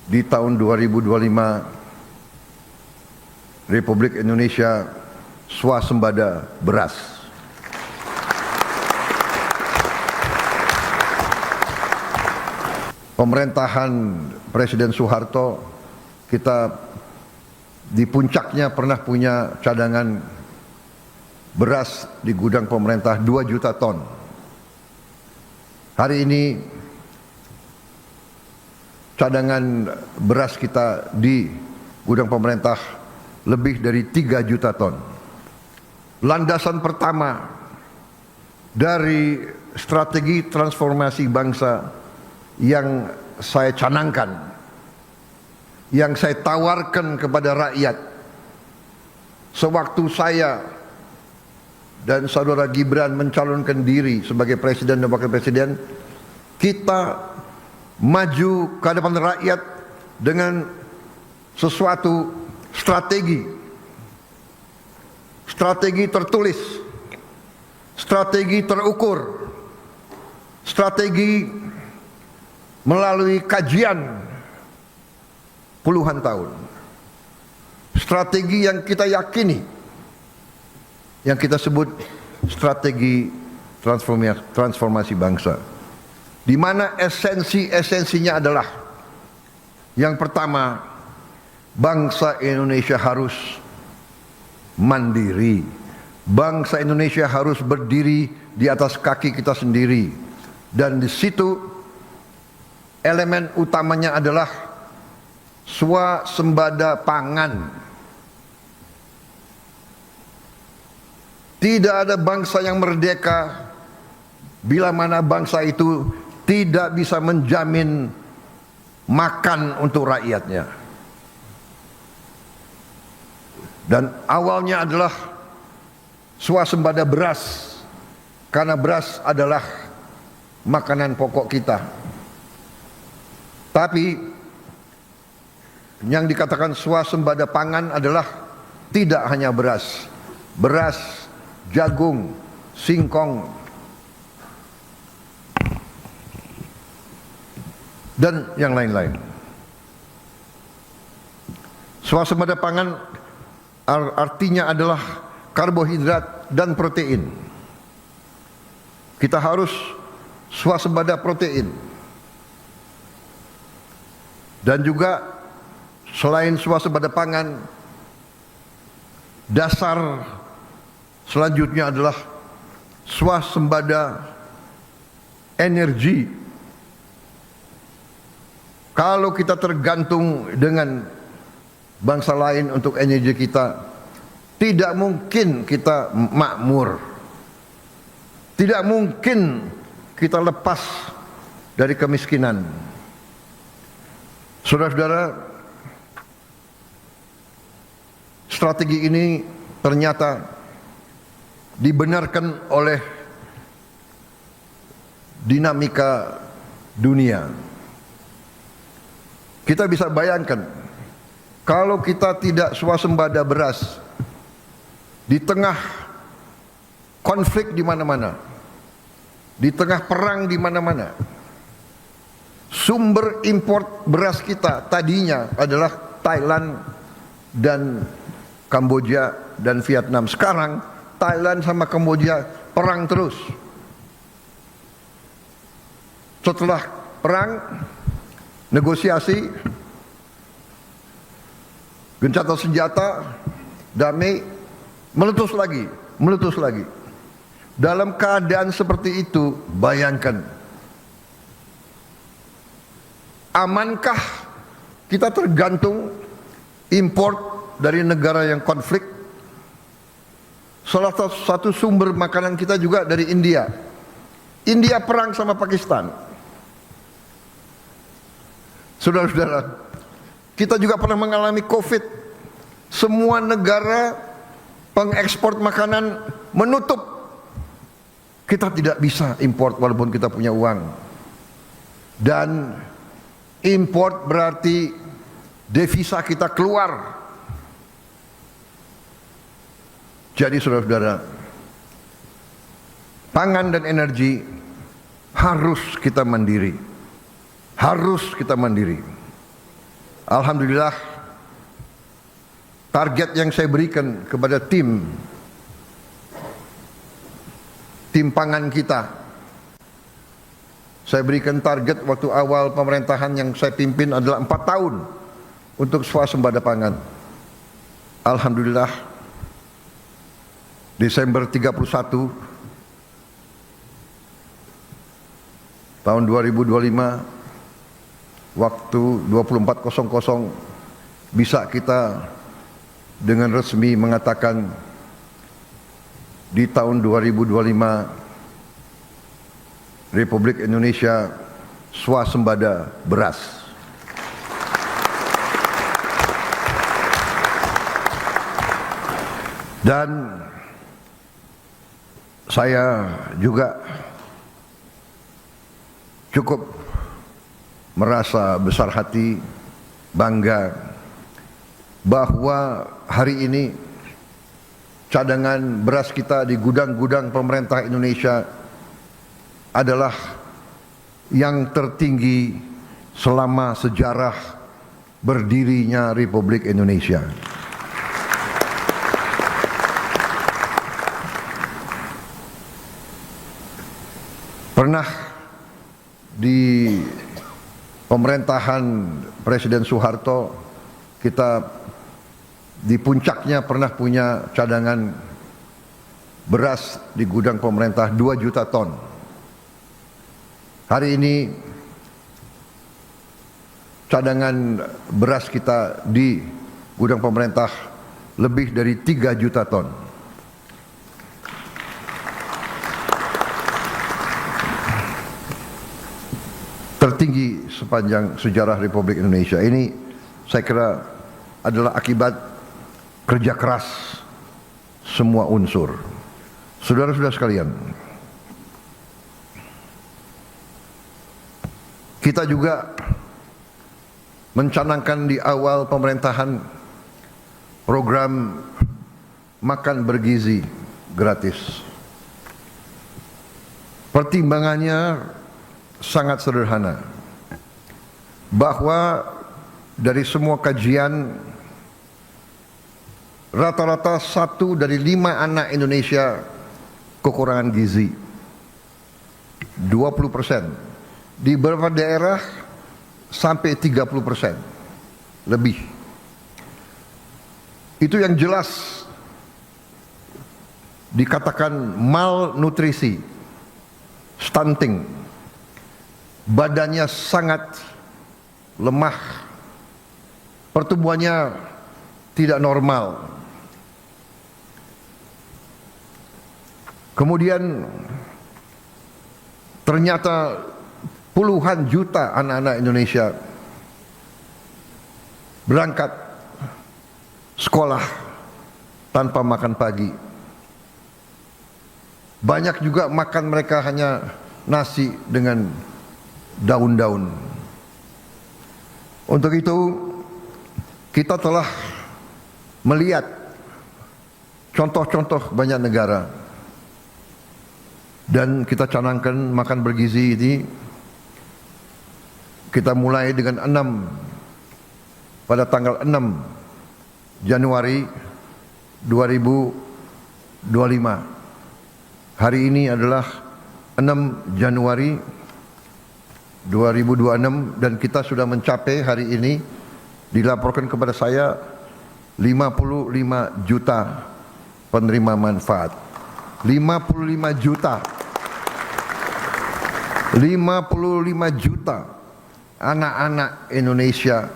di tahun 2025 Republik Indonesia swasembada beras. Pemerintahan Presiden Soeharto, kita di puncaknya pernah punya cadangan beras di gudang pemerintah 2 juta ton. Hari ini cadangan beras kita di gudang pemerintah lebih dari 3 juta ton. Landasan pertama dari strategi transformasi bangsa yang saya canangkan, yang saya tawarkan kepada rakyat sewaktu saya dan saudara Gibran mencalonkan diri sebagai presiden dan wakil presiden. Kita maju ke hadapan rakyat dengan sesuatu strategi tertulis, strategi terukur, strategi melalui kajian puluhan tahun, strategi yang kita yakini, yang kita sebut strategi transformasi bangsa, di mana esensinya adalah yang pertama, bangsa Indonesia harus mandiri, bangsa Indonesia harus berdiri di atas kaki kita sendiri, dan di situ elemen utamanya adalah swasembada pangan. Tidak ada bangsa yang merdeka bila mana bangsa itu tidak bisa menjamin makan untuk rakyatnya. Dan awalnya adalah swasembada beras, karena beras adalah makanan pokok kita. Tapi yang dikatakan swasembada pangan adalah tidak hanya beras, jagung, singkong, dan yang lain-lain. Swasembada pangan artinya adalah karbohidrat dan protein. Kita harus swasembada protein. Dan juga selain swasembada pangan, dasar selanjutnya adalah swasembada energi. Kalau kita tergantung dengan bangsa lain untuk energi kita, tidak mungkin kita makmur, tidak mungkin kita lepas dari kemiskinan. Saudara-saudara, strategi ini ternyata dibenarkan oleh dinamika dunia. Kita bisa bayangkan, kalau kita tidak swasembada beras di tengah konflik di mana-mana, di tengah perang di mana-mana, sumber import beras kita tadinya adalah Thailand dan Kamboja dan Vietnam. Sekarang Thailand sama Kamboja perang terus. Setelah perang, negosiasi, gencatan senjata, damai, meletus lagi. Dalam keadaan seperti itu, bayangkan, amankah kita tergantung import dari negara yang konflik? Salah satu sumber makanan kita juga dari India. India perang sama Pakistan. Saudara-saudara, kita juga pernah mengalami COVID. Semua negara pengekspor makanan menutup. Kita tidak bisa import walaupun kita punya uang. Dan import berarti devisa kita keluar. Jadi saudara-saudara, pangan dan energi harus kita mandiri. Harus kita mandiri. Alhamdulillah, target yang saya berikan kepada tim pangan kita, saya berikan target waktu awal pemerintahan yang saya pimpin adalah 4 tahun untuk swasembada pangan. Alhamdulillah, Desember 31 tahun 2025 waktu 24.00 bisa kita dengan resmi mengatakan di tahun 2025 Republik Indonesia swasembada beras. Dan saya juga cukup merasa besar hati, bangga bahwa hari ini cadangan beras kita di gudang-gudang pemerintah Indonesia adalah yang tertinggi selama sejarah berdirinya Republik Indonesia. Pernah di pemerintahan Presiden Soeharto kita di puncaknya pernah punya cadangan beras di gudang pemerintah 2 juta ton. Hari ini cadangan beras kita di gudang pemerintah lebih dari 3 juta ton. Tertinggi sepanjang sejarah Republik Indonesia. Ini saya kira adalah akibat kerja keras semua unsur. Saudara-saudara sekalian, kita juga mencanangkan di awal pemerintahan program makan bergizi gratis. Pertimbangannya sangat sederhana, bahwa dari semua kajian rata-rata 1 dari 5 anak Indonesia kekurangan gizi. 20%. Di beberapa daerah sampai 30% lebih. Itu yang jelas dikatakan malnutrisi, stunting. Badannya sangat lemah, pertumbuhannya tidak normal. Kemudian ternyata puluhan juta anak-anak Indonesia berangkat sekolah tanpa makan pagi. Banyak juga makan mereka hanya nasi dengan daun-daun. Untuk itu kita telah melihat contoh-contoh banyak negara, dan kita canangkan makan bergizi ini. Kita mulai dengan 6 pada tanggal 6 Januari 2025. Hari ini adalah 6 Januari 2026 dan kita sudah mencapai hari ini, dilaporkan kepada saya 55 juta penerima manfaat. 55 juta 55 juta anak-anak Indonesia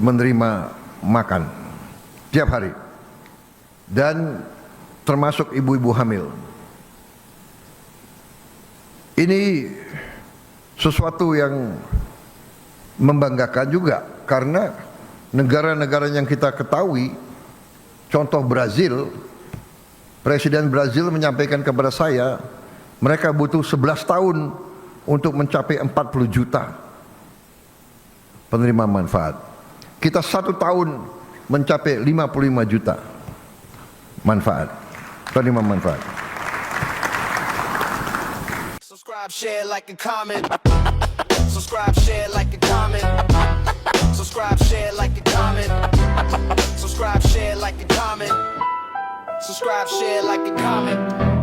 menerima makan tiap hari, dan termasuk ibu-ibu hamil. Ini sesuatu yang membanggakan juga, karena negara-negara yang kita ketahui, contoh Brazil, Presiden Brazil menyampaikan kepada saya, mereka butuh 11 tahun untuk mencapai 40 juta penerima manfaat. Kita 1 tahun mencapai 55 juta penerima manfaat. Subscribe, share, like, and comment. Subscribe, share, like, and comment. share, like, and comment. Subscribe, share, like, and comment. Subscribe, share, like, and comment.